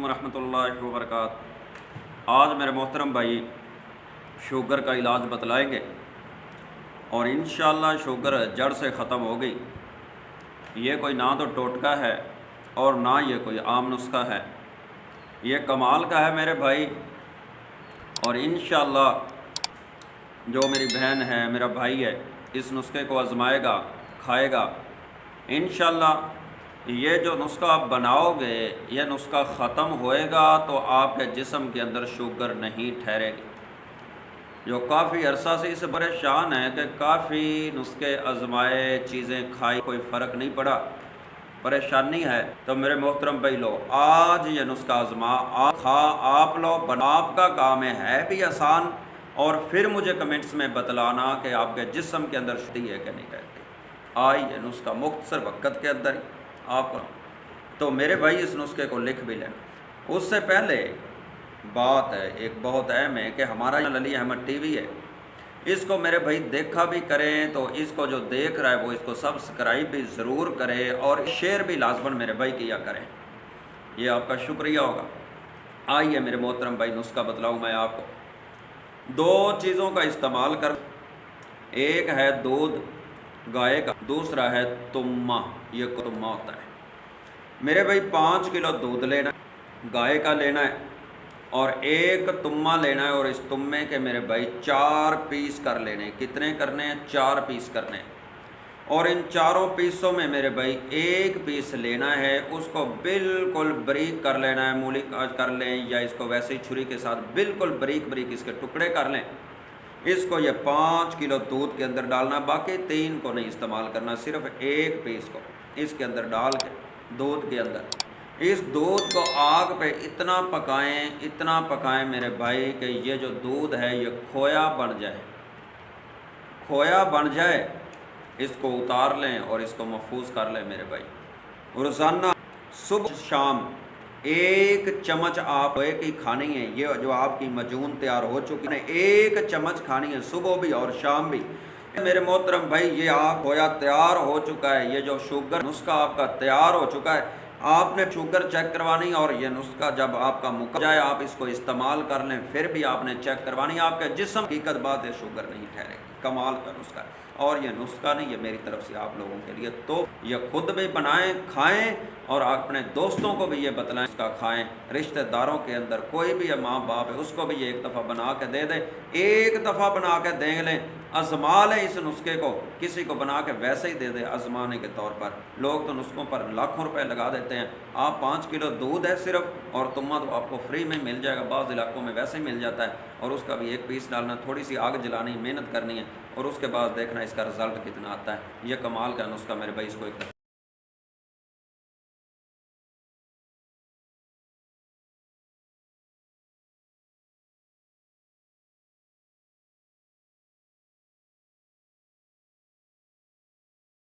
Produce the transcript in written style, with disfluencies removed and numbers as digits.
अलैकुम रहमतुल्लाहि व बरकातहू। आज मेरे मोहतरम भाई शुगर का इलाज बतलाएंगे और इंशाअल्लाह शुगर जड़ से ख़त्म हो गई। ये कोई ना तो टोटका है और ना ये कोई आम नुस्खा है, ये कमाल का है मेरे भाई। और इंशाअल्लाह जो मेरी बहन है, मेरा भाई है, इस नुस्खे को आजमाएगा, खाएगा, इंशाअल्लाह ये जो नुस्खा आप बनाओगे, ये नुस्खा ख़त्म होएगा तो आपके जिस्म के अंदर शुगर नहीं ठहरेगी। जो काफ़ी अरसा से इससे परेशान है कि काफ़ी नुस्खे आजमाए, चीज़ें खाई, कोई फ़र्क नहीं पड़ा, परेशानी है, तो मेरे मोहतरम भाई लो, आज ये नुस्खा आजमा, आप लो, आपका काम है भी आसान। और फिर मुझे कमेंट्स में बतलाना कि आपके जिस्म के अंदर शक्ति है कि नहीं रहती। आइए नुस्खा मुख्तसर वक़्त के अंदर आप तो मेरे भाई इस नुस्खे को लिख भी लेना। उससे पहले बात है एक बहुत अहम है कि हमारा यहाँ अली अहमद टीवी है, इसको मेरे भाई देखा भी करें, तो इसको जो देख रहा है वो इसको सब्सक्राइब भी ज़रूर करे और शेयर भी लाजमन मेरे भाई किया करें, ये आपका शुक्रिया होगा। आइए मेरे मोहतरम भाई नुस्खा बतलाऊँ मैं आपको। दो चीज़ों का इस्तेमाल कर, एक है दूध गाय का, दूसरा है तुम्मा, ये तुम्मा होता है मेरे भाई। 5 किलो दूध लेना है, गाय का लेना है, और एक तुम्मा लेना है, और इस तुम्मे के मेरे भाई 4 पीस कर लेने हैं। कितने करने हैं? 4 पीस करने हैं। और इन 4 पीसों में मेरे भाई एक पीस लेना है, उसको बिल्कुल बारीक कर लेना है, मूली कर लें या इसको वैसे ही छुरी के साथ बिल्कुल बारीक बारीक इसके टुकड़े कर लें। इसको ये 5 किलो दूध के अंदर डालना, बाकी 3 को नहीं इस्तेमाल करना, सिर्फ एक पीस को इसके अंदर डाल के दूध के अंदर इस दूध को आग पे इतना पकाएं मेरे भाई कि ये जो दूध है ये खोया बन जाए। इसको उतार लें और इसको महफूज कर लें मेरे भाई। रोज़ाना सुबह शाम 1 चम्मच आप एक ही खानी है। ये जो आपकी मजून तैयार हो चुकी है, 1 चम्मच खानी है, सुबह भी और शाम भी। मेरे मोहतरम भाई ये आप खोया तैयार हो चुका है, ये जो शुगर नुस्खा आपका तैयार हो चुका है। आपने शुगर चेक करवानी और ये नुस्खा जब आपका मुक जाए आप इसको इस्तेमाल कर लें, फिर भी आपने चेक करवानी, आपके जिस्म हकीकत बात है शुगर नहीं ठहरेगी। कमाल का नुस्खा है, और ये नुस्खा नहीं, ये मेरी तरफ से आप लोगों के लिए। तो ये खुद भी बनाएं, खाएं, और अपने दोस्तों को भी ये बतलाएं इसका खाएं। रिश्तेदारों के अंदर कोई भी माँ बाप है उसको भी ये एक दफ़ा बना के दे दें, एक दफ़ा बना के देख लें, आजमा लें इस नुस्खे को। किसी को बना के वैसे ही दे दें आजमाने के तौर पर। लोग तो नुस्खों पर लाखों रुपए लगा देते हैं। आप 5 किलो दूध है सिर्फ, और तुम्मा तो आपको फ्री में मिल जाएगा, बाज़ इलाकों में वैसे ही मिल जाता है, और उसका भी एक पीस डालना, थोड़ी सी आग जलानी, मेहनत करनी है, और उसके बाद देखना इसका रिज़ल्ट कितना आता है। ये कमाल का नुस्खा मेरे भाई, इसको एक